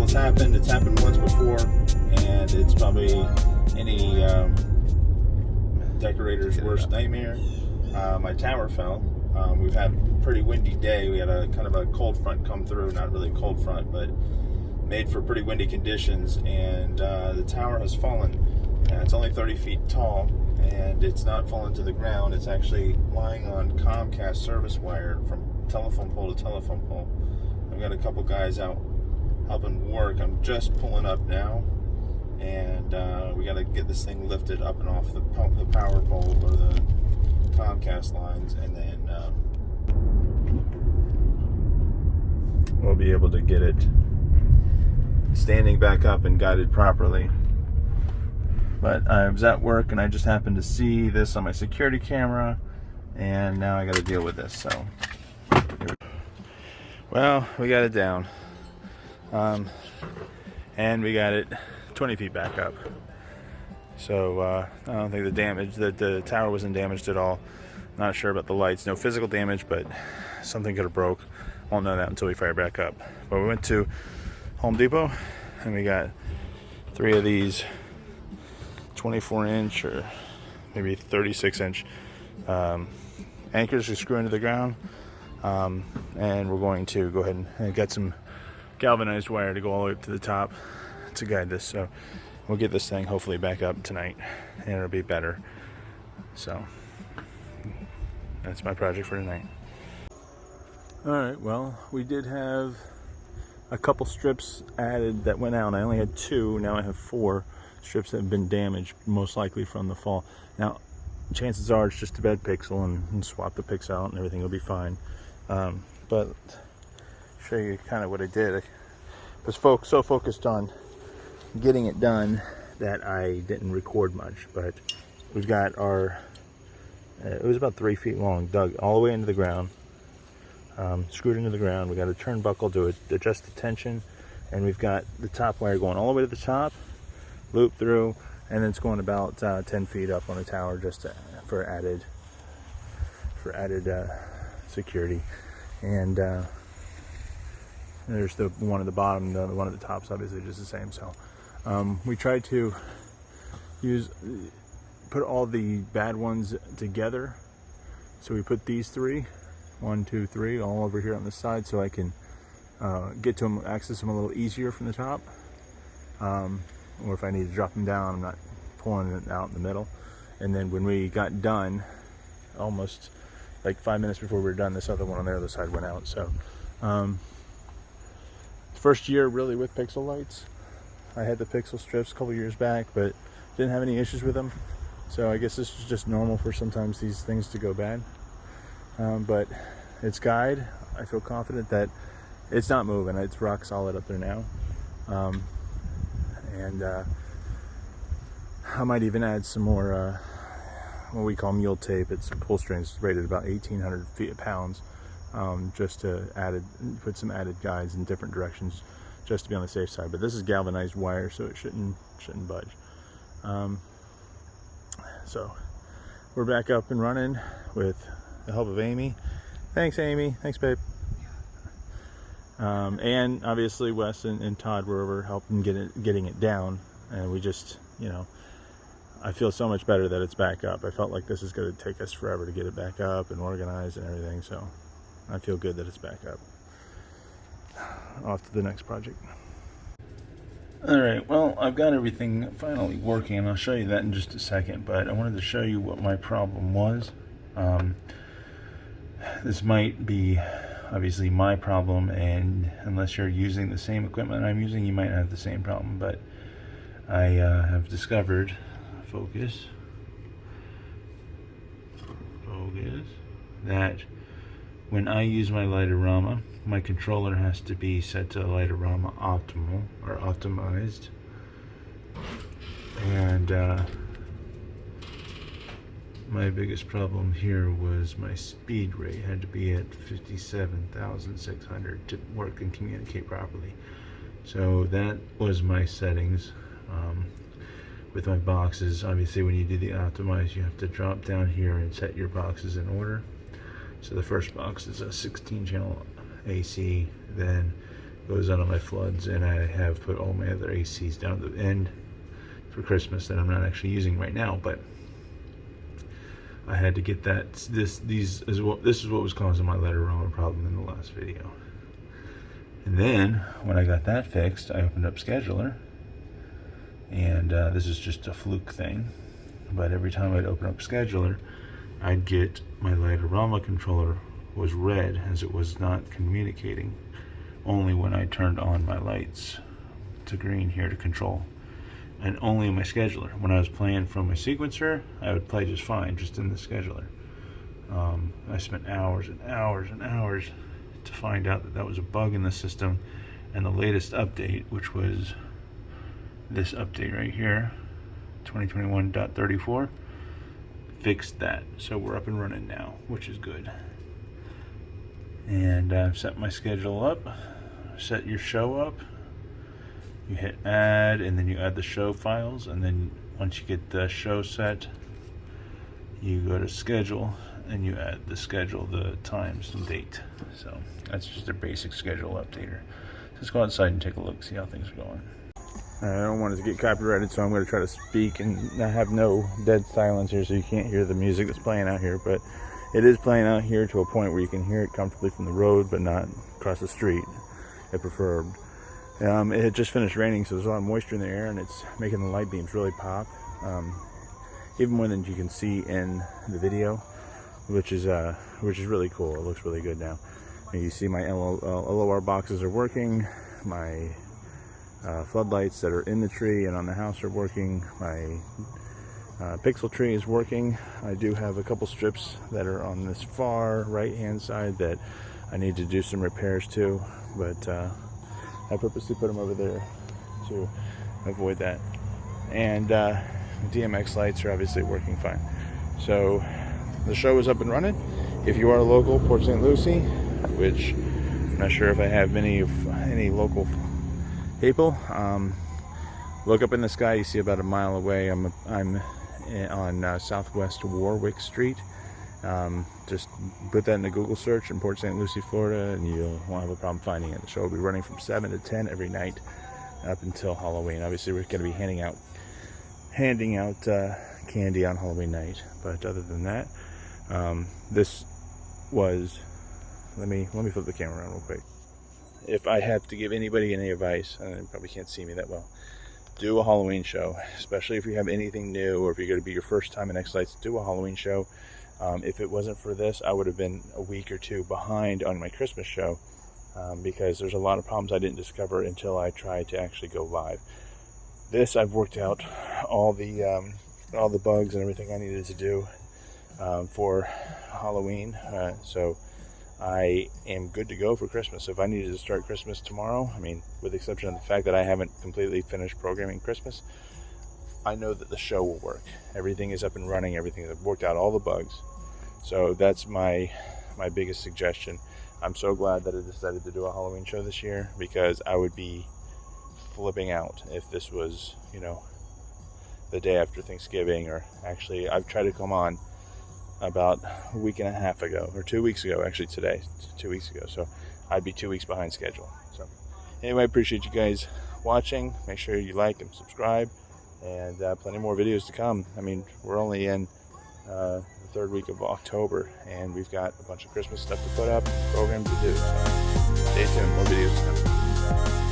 it's happened. It's happened once before, and it's probably any decorator's worst nightmare. My tower fell. We've had a pretty windy day. We had a kind of a cold front come through, not really a cold front, but made for pretty windy conditions, and the tower has fallen. It's only 30 feet tall, and it's not fallen to the ground. It's actually lying on Comcast service wire from telephone pole to telephone pole. I've got a couple guys out helping work. I'm just pulling up now, and we got to get this thing lifted up and off the power pole or the Comcast lines, and then we'll be able to get it standing back up and guided properly. But I was at work and I just happened to see this on my security camera, and now I got to deal with this. So, well, we got it down, and we got it 20 feet back up. So I don't think the tower wasn't damaged at all. Not sure about the lights. No physical damage, but something could have broke. Won't know that until we fire back up. But we went to Home Depot and we got 3 of these 24-inch or maybe 36-inch anchors to screw into the ground, and we're going to go ahead and get some galvanized wire to go all the way up to the top to guide this. So we'll get this thing hopefully back up tonight, and it'll be better. So that's my project for tonight. Alright, well, we did have a couple strips added that went out. I only had 2, now I have 4 strips that have been damaged, most likely from the fall. Now, chances are it's just a bad pixel, and swap the pix out and everything will be fine. But show you kind of what I did. I was so focused on getting it done that I didn't record much. But we've got our, it was about 3 feet long, dug all the way into the ground, screwed into the ground. We got a turnbuckle to adjust the tension, and we've got the top wire going all the way to the top, loop through, and then it's going about 10 feet up on the tower just for added security. And there's the one at the bottom, the one at the top's obviously just the same. So we tried to put all the bad ones together. So we put these 3, 1, 2, 3, all over here on the side, so I can get to them, access them a little easier from the top. Or if I need to drop them down, I'm not pulling it out in the middle. And then when we got done, almost like 5 minutes before we were done, this other one on the other side went out. So first year really with pixel lights. I had the pixel strips a couple years back, but didn't have any issues with them. So I guess this is just normal for sometimes these things to go bad. But it's guide. I feel confident that it's not moving. It's rock solid up there now. And I might even add some more what we call mule tape. It's pull strings rated about 1,800 pounds, just to put some added guides in different directions, just to be on the safe side. But this is galvanized wire, so it shouldn't budge. So we're back up and running with the help of Amy. Thanks, Amy. Thanks, babe. And obviously Wes and Todd were over helping getting it down, and we just, I feel so much better that it's back up. I felt like this is going to take us forever to get it back up and organized and everything, so I feel good that it's back up. Off to the next project. Alright, well, I've got everything finally working, and I'll show you that in just a second, but I wanted to show you what my problem was. This might be obviously my problem, and unless you're using the same equipment I'm using, you might have the same problem. But I have discovered, focus, that when I use my Lightorama, my controller has to be set to Lightorama optimal or optimized, and my biggest problem here was my speed rate had to be at 57,600 to work and communicate properly. So that was my settings. With my boxes, obviously when you do the optimize, you have to drop down here and set your boxes in order. So the first box is a 16 channel AC, then goes out on my floods, and I have put all my other ACs down at the end for Christmas that I'm not actually using right now, but I had to get that. This is what was causing my letter wrong problem in the last video. And then when I got that fixed, I opened up Scheduler, and this is just a fluke thing, but every time I'd open up Scheduler, I'd get my Lightorama controller was red, as it was not communicating, only when I turned on my lights to green here to control, and only in my Scheduler. When I was playing from my sequencer, I would play just fine just in the Scheduler. I spent hours and hours and hours to find out that that was a bug in the system, and the latest update, which was this update right here, 2021.34, fixed that. So we're up and running now, which is good. And I've set my schedule up. Set your show up. You hit add, and then you add the show files, and then once you get the show set, you go to schedule and you add the schedule, the times and date. So that's just a basic schedule updater. Let's go outside and take a look, see how things are going. I don't want it to get copyrighted, so I'm going to try to speak and not have no dead silence here, so you can't hear the music that's playing out here. But it is playing out here to a point where you can hear it comfortably from the road, but not across the street, if preferred. It had just finished raining, so there's a lot of moisture in the air, and it's making the light beams really pop, even more than you can see in the video, which is really cool. It looks really good now. And you see my LOR boxes are working, my floodlights that are in the tree and on the house are working, my pixel tree is working. I do have a couple strips that are on this far right hand side that I need to do some repairs to, but I purposely put them over there to avoid that. And DMX lights are obviously working fine. So the show is up and running. If you are local, Port St. Lucie, which I'm not sure if I have any local people, look up in the sky. You see about a mile away. I'm on Southwest Warwick Street. Just put that in the Google search in Port St. Lucie, Florida, and you won't have a problem finding it. The show will be running from 7 to 10 every night up until Halloween. Obviously, we're going to be handing out candy on Halloween night. But other than that, this was. Let me flip the camera around real quick. If I have to give anybody any advice, and you probably can't see me that well, do a Halloween show, especially if you have anything new, or if you're going to be your first time in X-Lights, do a Halloween show. If it wasn't for this, I would have been a week or two behind on my Christmas show, because there's a lot of problems I didn't discover until I tried to actually go live. This, I've worked out all the bugs and everything I needed to do for Halloween, so I am good to go for Christmas. If I needed to start Christmas tomorrow, I mean, with the exception of the fact that I haven't completely finished programming Christmas, I know that the show will work. Everything is up and running. Everything, I've worked out all the bugs. So that's my biggest suggestion. I'm so glad that I decided to do a Halloween show this year, because I would be flipping out if this was, the day after Thanksgiving, or actually I've tried to come on about a week and a half ago, or 2 weeks ago, actually today, 2 weeks ago. So I'd be 2 weeks behind schedule. So anyway, I appreciate you guys watching. Make sure you like and subscribe, and plenty more videos to come. I mean, we're only in the third week of October, and we've got a bunch of Christmas stuff to put up, programs to do. So stay tuned, more videos to come.